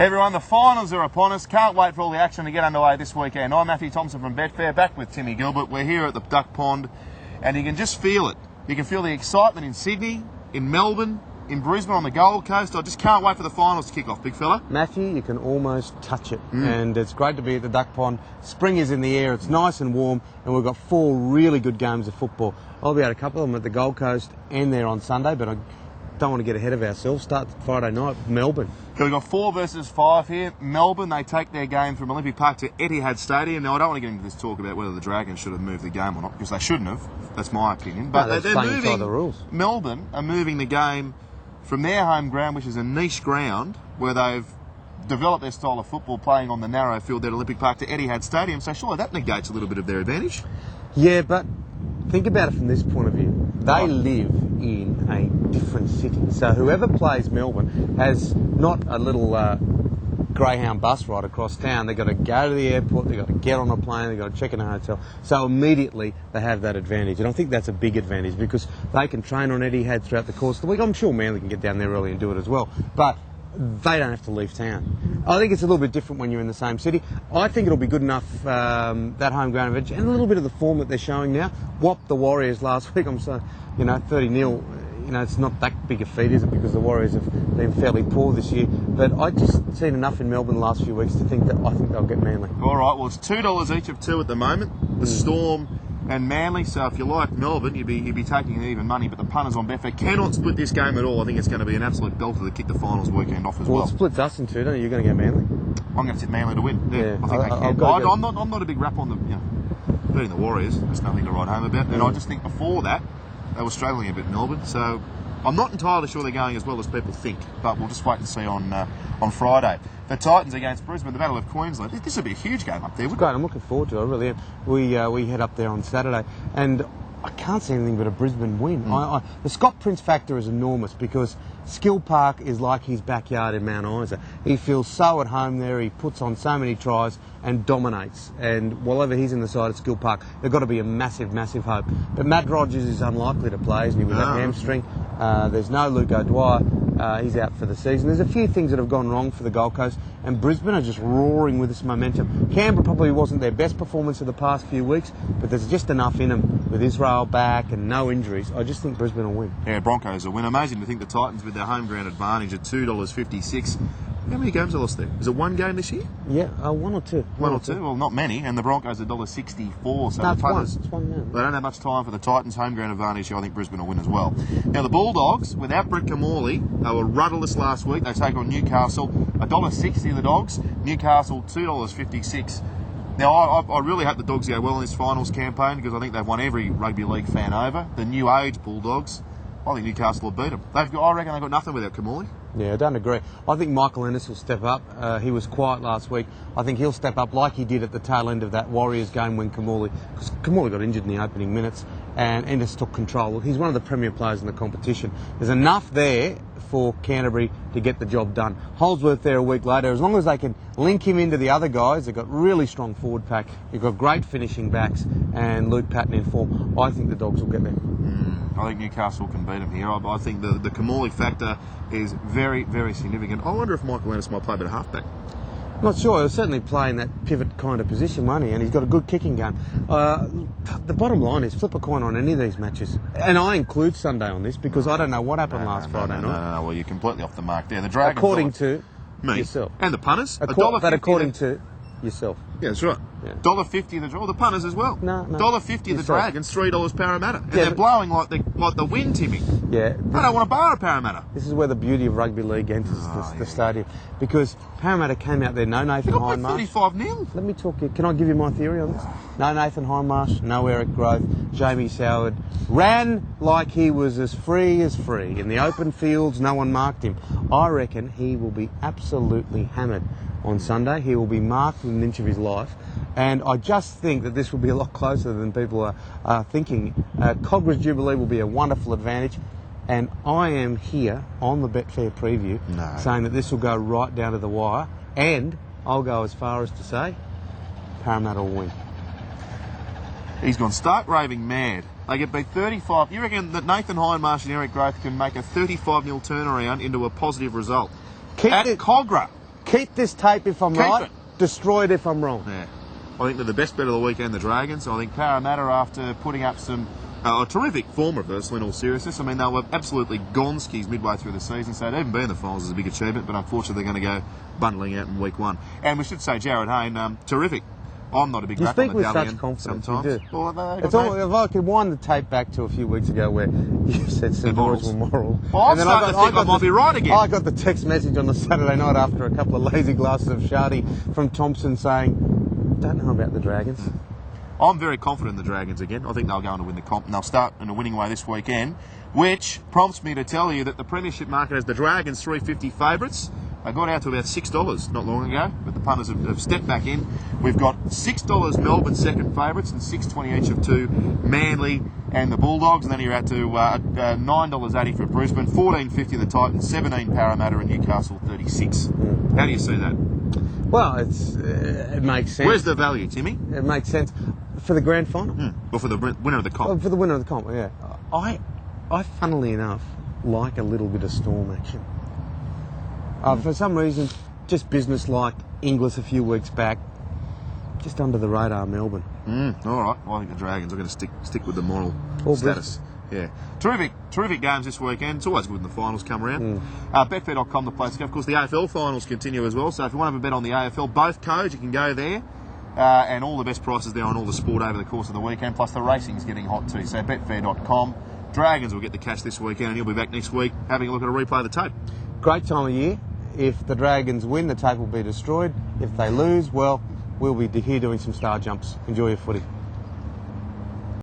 Hey everyone, the finals are upon us. Can't wait for all the action to get underway this weekend. I'm Mathew Thompson from Betfair, back with Tim Gilbert. We're here at the Duck Pond, and you can just feel it. You can feel the excitement in Sydney, in Melbourne, in Brisbane, on the Gold Coast. I just can't wait for the finals to kick off, big fella. Mathew, you can almost touch it. And it's great to be at the Duck Pond. Spring is in the air, it's nice and warm, and we've got 4 really good games of football. I'll be at a couple of them at the Gold Coast and there on Sunday, but I don't want to get ahead of ourselves. Start Friday night, Melbourne. So we've got 4 versus 5 here. Melbourne, they take their game from Olympic Park to Etihad Stadium. Now, I don't want to get into this talk about whether the Dragons should have moved the game or not, because they shouldn't have. That's my opinion. But no, they're moving. The rules. Melbourne are moving the game from their home ground, which is a niche ground, where they've developed their style of football playing on the narrow field at Olympic Park, to Etihad Stadium. So surely that negates a little bit of their advantage. Yeah, but think about it from this point of view. They live in a different city. So whoever plays Melbourne has not a little Greyhound bus ride across town. They've got to go to the airport, they've got to get on a plane, they've got to check in a hotel. So immediately they have that advantage. And I think that's a big advantage because they can train on Etihad throughout the course of the week. I'm sure Manly can get down there early and do it as well. But they don't have to leave town. I think it's a little bit different when you're in the same city. I think it'll be good enough, that home ground advantage, and a little bit of the form that they're showing now. Whopped the Warriors last week. I'm so, 30-0. It's not that big a feat, is it? Because the Warriors have been fairly poor this year. But I just seen enough in Melbourne the last few weeks to think that I think they'll get Manly. All right, well, it's $2 each of 2 at the moment. The Storm and Manly. So if you like Melbourne, you'd be taking even money. But the punters on Betfair cannot split this game at all. I think it's going to be an absolute belter to kick the finals weekend off as well. Well, it splits us in 2, don't you? You're going to get Manly. I'm going to tip Manly to win. Yeah, I think they can. I'm not a big rap on them. Beating the Warriors, there's nothing to write home about. And I just think before that, they were struggling a bit in Melbourne. So I'm not entirely sure they're going as well as people think. But we'll just wait and see on Friday. The Titans against Brisbane, the Battle of Queensland. This would be a huge game up there, wouldn't it? Great, I'm looking forward to it, I really am. We head up there on Saturday, and I can't see anything but a Brisbane win. The Scott Prince factor is enormous because Skill Park is like his backyard in Mount Isa. He feels so at home there, he puts on so many tries and dominates. And whenever he's in the side at Skill Park, they've got to be a massive, massive hope. But Matt Rogers is unlikely to play, isn't he, with that hamstring? There's no Luke O'Dwyer. He's out for the season. There's a few things that have gone wrong for the Gold Coast, and Brisbane are just roaring with this momentum. Canberra probably wasn't their best performance of the past few weeks, but there's just enough in them with Israel back and no injuries. I just think Brisbane will win. Yeah, Broncos will win. Amazing to think the Titans with their home ground advantage at $2.56. How many games are lost there? Is it 1 game this year? Yeah, 1 or 2. 1 or 2? Well, not many. And the Broncos are $1.64. So no, the punters, it's one game. They don't have much time for the Titans' home ground advantage, so I think Brisbane will win as well. Now, the Bulldogs, without Brett Camorley, they were rudderless last week. They take on Newcastle. $1.60 the Dogs. Newcastle, $2.56. Now, I really hope the Dogs go well in this finals campaign because I think they've won every rugby league fan over. The new age Bulldogs, I think Newcastle will beat them. I reckon they've got nothing without Camorley. Yeah, I don't agree. I think Michael Ennis will step up. He was quiet last week. I think he'll step up like he did at the tail end of that Warriors game when because Camorley got injured in the opening minutes and Ennis took control. He's one of the premier players in the competition. There's enough there for Canterbury to get the job done. Holdsworth there a week later. As long as they can link him into the other guys, they've got really strong forward pack. You've got great finishing backs and Luke Patton in form. I think the Dogs will get there. I think Newcastle can beat them here. I think the Camorley factor is very, very significant. I wonder if Michael Ennis might play a bit of halfback. Not sure. He'll certainly play in that pivot kind of position, won't he? And he's got a good kicking game. The bottom line is flip a coin on any of these matches. And I include Sunday on this because I don't know what happened last Friday night. No, well, you're completely off the mark there. The Dragons, according to me, yourself. And the punters. According to yourself. Yeah, that's right. Yeah. $1.50 the draw. The punters as well. No. $1.50 the Dragons, $3 Parramatta. And they're blowing like the wind, Timmy. Yeah. I don't want to bar a Parramatta. This is where the beauty of rugby league enters the stadium. Because Parramatta came out there, no Nathan Hindmarsh. 35-0. Let me talk to you. Can I give you my theory on this? No Nathan Hindmarsh, no Eric Grove, Jamie Soward. Ran like he was as free as free. In the open fields, no one marked him. I reckon he will be absolutely hammered on Sunday. He will be marked within an inch of his life. And I just think that this will be a lot closer than people are thinking. Cogra's Jubilee will be a wonderful advantage. And I am here on the Betfair preview saying that this will go right down to the wire. And I'll go as far as to say Parramatta will win. He's gone stark raving mad. They get beat 35. You reckon that Nathan Hindmarsh and Eric Grove can make a 35-0 turnaround into a positive result? At Cogra. Keep this tape if I'm Keep right. it. Destroy it if I'm wrong. Yeah. I think they're the best bet of the weekend, the Dragons. I think Parramatta, after putting up a terrific form reversal in all seriousness. I mean, they were absolutely gonskis midway through the season, so to even be in the finals is a big achievement, but unfortunately they're going to go bundling out in week 1. And we should say, Jared Hayne, terrific. I'm not a big You rap speak on the with Dalian such confidence. sometimes. You do. Well, It's all, if I could wind the tape back to a few weeks ago where you said St. George were moral. Well, I'm starting to think I might be right again. I got the text message on the Saturday night after a couple of lazy glasses of Shardy from Thompson saying, don't know about the Dragons. I'm very confident in the Dragons again. I think they'll go on to win the comp, and they'll start in a winning way this weekend, which prompts me to tell you that the premiership market has the Dragons 350 favourites. They got out to about $6 not long ago, but the punters have stepped back in. We've got $6 Melbourne second favourites and $6.20 each of 2 Manly and the Bulldogs, and then you're out to $9.80 for Brisbane, $14.50 the Titans, $17 Parramatta and Newcastle 36. How do you see that? Well, it makes sense. Where's the value, Timmy? It makes sense for the grand final. Or for the winner of the comp? For the winner of the comp, yeah. I funnily enough, like a little bit of storm action. For some reason, just business-like, Inglis a few weeks back, just under the radar, Melbourne. All right. Well, I think the Dragons are going to stick with the moral Or status. Yeah. Terrific games this weekend. It's always good when the finals come around. Betfair.com, the place to go. Of course, the AFL finals continue as well. So if you want to have a bet on the AFL, both codes, you can go there. And all the best prices there on all the sport over the course of the weekend. Plus the racing's getting hot too. So betfair.com. Dragons will get the cash this weekend, and you'll be back next week having a look at a replay of the tape. Great time of year. If the Dragons win, the tape will be destroyed. If they lose, well, we'll be here doing some star jumps. Enjoy your footy.